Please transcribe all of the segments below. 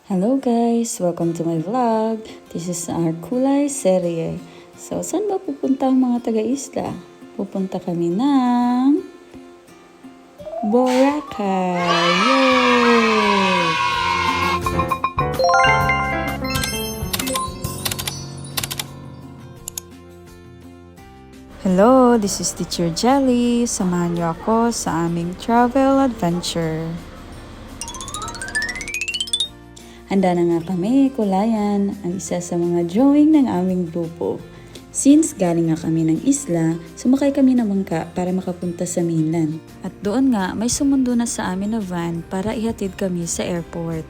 Hello guys! Welcome to my vlog. This is our kulay serye. So, saan ba pupunta ang mga taga-isla? Pupunta kami ng Boracay! Yay! Hello! This is Teacher Jelly. Samahan niyo ako sa aming travel adventure. Handa na nga kami, kulayan, ang isa sa mga drawing ng aming grupo. Since galing nga kami ng isla, sumakay kami ng bangka para makapunta sa mainland. At doon nga, may sumundo na sa amin na van para ihatid kami sa airport.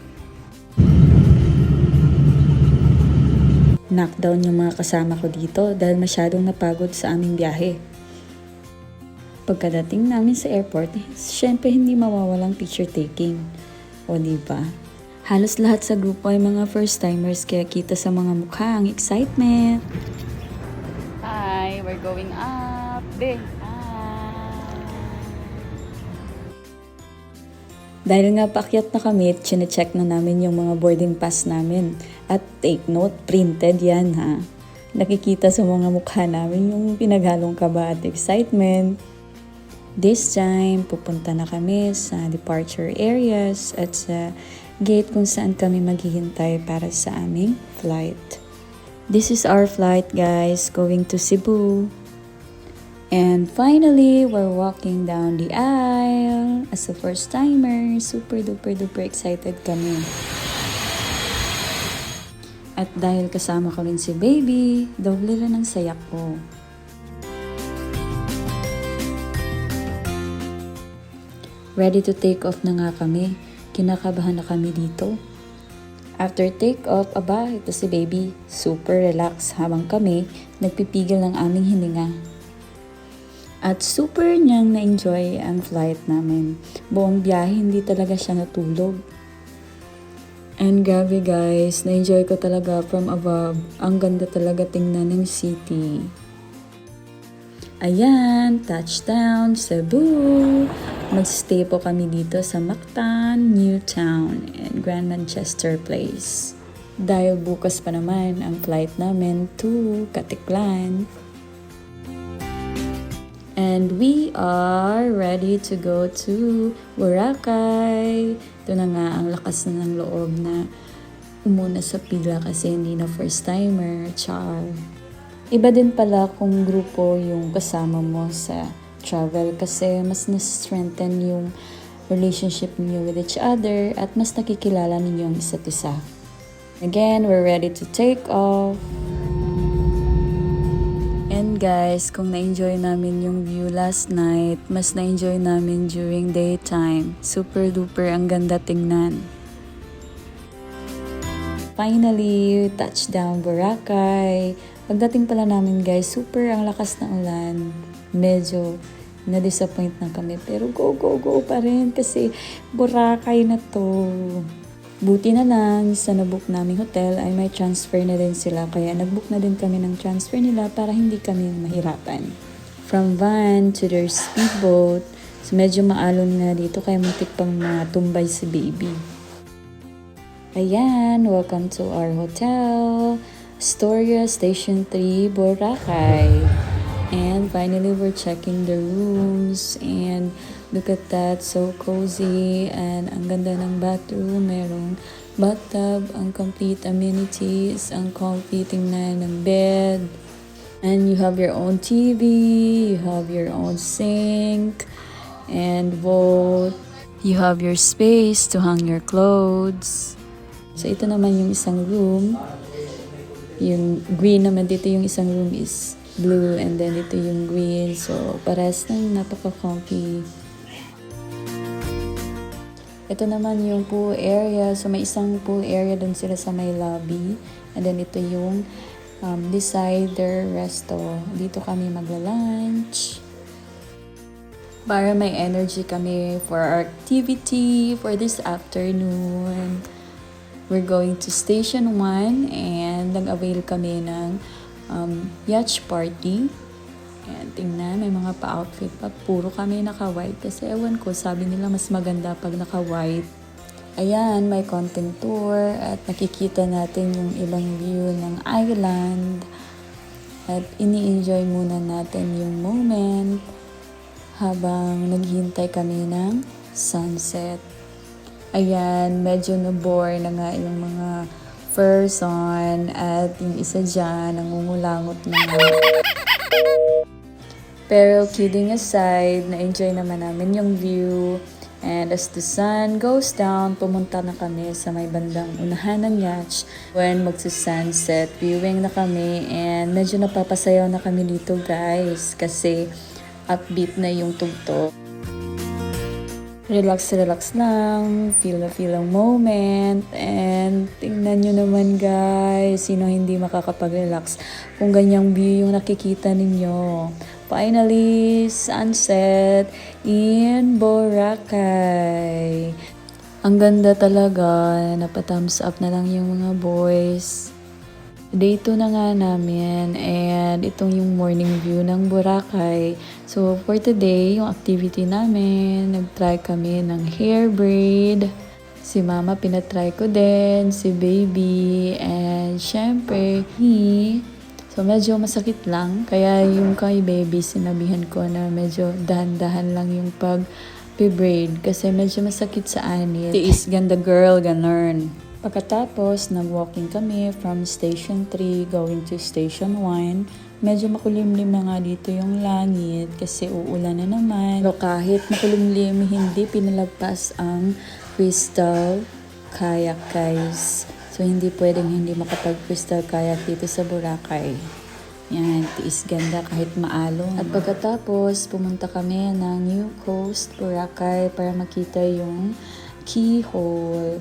Knockdown yung mga kasama ko dito dahil masyadong napagod sa aming biyahe. Pagkadating namin sa airport, syempre hindi mawawalang picture taking. O diba? Halos lahat sa grupo ay mga first-timers kaya kita sa mga mukha ang excitement. Hi, we're going up. Hi. Dahil nga paakyat na kami, chine-check na namin yung mga boarding pass namin. At take note, printed yan ha. Nakikita sa mga mukha namin yung pinaghalong kaba at excitement. This time, pupunta na kami sa departure areas at sa gate kung saan kami maghihintay para sa aming flight. This is our flight guys, going to Cebu. And finally, we're walking down the aisle. As a first timer, super duper excited kami. At dahil kasama ko rin si baby, doble rin ang saya ko. Ready to take off na nga kami. Kinakabahan na kami dito. After take off, ito si baby. Super relax habang kami nagpipigil ng aming hininga. At super niyang na-enjoy ang flight namin. Buong biyahe hindi talaga siya natulog. And grabe guys, na-enjoy ko talaga from above. Ang ganda talaga tingnan ng city. Ayan, touchdown, Cebu! Mag-stay po kami dito sa Mactan, Newtown, and Grand Manchester Place. Dahil bukas pa naman ang flight namin to Caticlan. And we are ready to go to Boracay. Ito na nga ang lakas na ng loob na umuna sa pila kasi hindi na first timer, char. Iba din pala kung grupo yung kasama mo sa travel kasi mas na-strengthen yung relationship niyo with each other at mas nakikilala ninyo ang isa't isa. Again, we're ready to take off. And guys, kung na-enjoy namin yung view last night, mas na-enjoy namin during daytime. Super duper ang ganda tingnan. Finally, touchdown Boracay. Pagdating pala namin guys, super ang lakas ng ulan. Medyo na-disappoint na kami. Pero go pa rin kasi Boracay na to. Buti na lang, sa nabook naming hotel ay may transfer na din sila. Kaya nagbook na din kami ng transfer nila para hindi kami mahirapan. From van to their speedboat. So medyo maalon nga dito kaya muntik pang matumbay si baby. Ayan, welcome to our hotel. Astoria Station 3, Boracay. And finally, we're checking the rooms. And look at that, so cozy. And ang ganda ng bathroom. Merong bathtub, ang complete amenities, ang comfy tingnan ng bed. And you have your own TV, you have your own sink, and vault. You have your space to hang your clothes. So ito naman yung isang room. Yung green naman dito, yung isang room is blue and then ito yung green. So parehas ng napaka-comfy. Ito naman yung pool area. So may isang pool area dun sila sa may lobby. And then ito yung decider resto. Dito kami magla-lunch. Para may energy kami for our activity for this afternoon. We're going to Station 1 and nag-avail kami ng yacht party. Ayan, tingnan, may mga pa-outfit pa. Puro kami naka-white kasi ewan ko, sabi nila mas maganda pag naka-white. Ayan, may konting tour at nakikita natin yung ibang view ng island. At ini-enjoy muna natin yung moment habang naghihintay kami ng sunset. Ayan, medyo na-bore na nga yung mga person at yung isa dyan nangungulangot na. Pero kidding aside, na-enjoy naman namin yung view. And as the sun goes down, pumunta na kami sa may bandang unahan ng yacht. When magsa-sunset, viewing na kami and medyo napapasayaw na kami dito guys kasi upbeat na yung tugtog. Relax lang, feel ang moment, and tingnan nyo naman guys, sino hindi makakapag-relax kung ganyang view yung nakikita ninyo. Finally, sunset in Boracay. Ang ganda talaga, napa-thumbs up na lang yung mga boys. Day 2 na nga namin and itong yung morning view ng Boracay. So for today, yung activity namin, nag-try kami ng hair braid. Si mama pinatry ko din, si baby, and syempre, he. So medyo masakit lang, kaya yung kay baby sinabihan ko na medyo dahan-dahan lang yung pag-braid kasi medyo masakit sa anit. Tiis ganda girl, ganun. Pagkatapos, nag-walking kami from Station 3 going to Station 1. Medyo makulimlim na nga dito yung langit kasi uulan na naman. Pero kahit makulimlim, hindi pinalagpas ang crystal kayak guys. So hindi pwedeng hindi makapag-crystal kayak dito sa Boracay. Yan, tiis ganda kahit maalon. At pagkatapos, pumunta kami ng New Coast, Boracay para makita yung keyhole.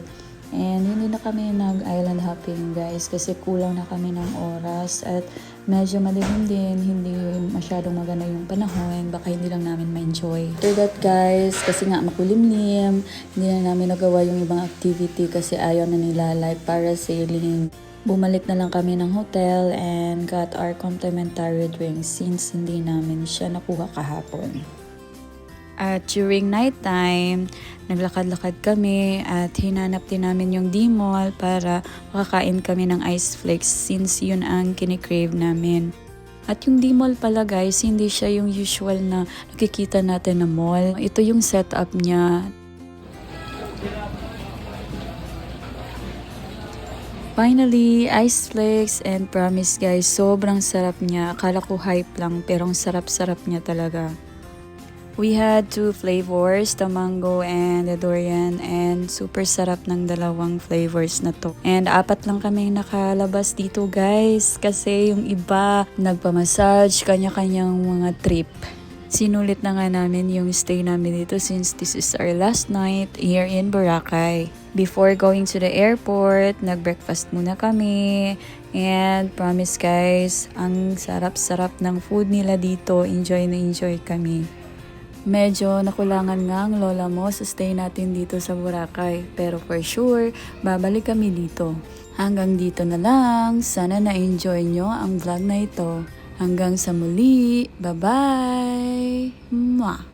And hindi na kami nag-island hopping guys kasi kulang na kami ng oras at medyo madilim din, hindi masyadong maganda yung panahon, baka hindi lang namin ma-enjoy. After that guys, kasi nga makulimlim, hindi na namin nagawa yung ibang activity kasi ayaw na nila like parasailing. Bumalik na lang kami ng hotel and got our complimentary drinks since hindi namin siya nakuha kahapon. At during nighttime, naglakad-lakad kami at hinanap din namin yung D-Mall para makakain kami ng ice flakes since yun ang kinikrave namin. At yung D-Mall pala guys, hindi siya yung usual na nakikita natin na mall. Ito yung setup niya. Finally, ice flakes and promise guys, sobrang sarap niya. Akala ko hype lang pero ang sarap-sarap niya talaga. We had 2 flavors, the mango and the durian, and super sarap ng dalawang flavors na to. And 4 lang kami nakalabas dito guys kasi yung iba nagpamassage, kanya-kanyang mga trip. Sinulit na nga namin yung stay namin dito since this is our last night here in Boracay. Before going to the airport, nag-breakfast muna kami. And promise guys, ang sarap-sarap ng food nila dito. Enjoy na enjoy kami. Medyo nakulangan nga ang lola mo sa stay natin dito sa Boracay. Pero for sure, babalik kami dito. Hanggang dito na lang. Sana na-enjoy nyo ang vlog na ito. Hanggang sa muli. Bye-bye! Mwah!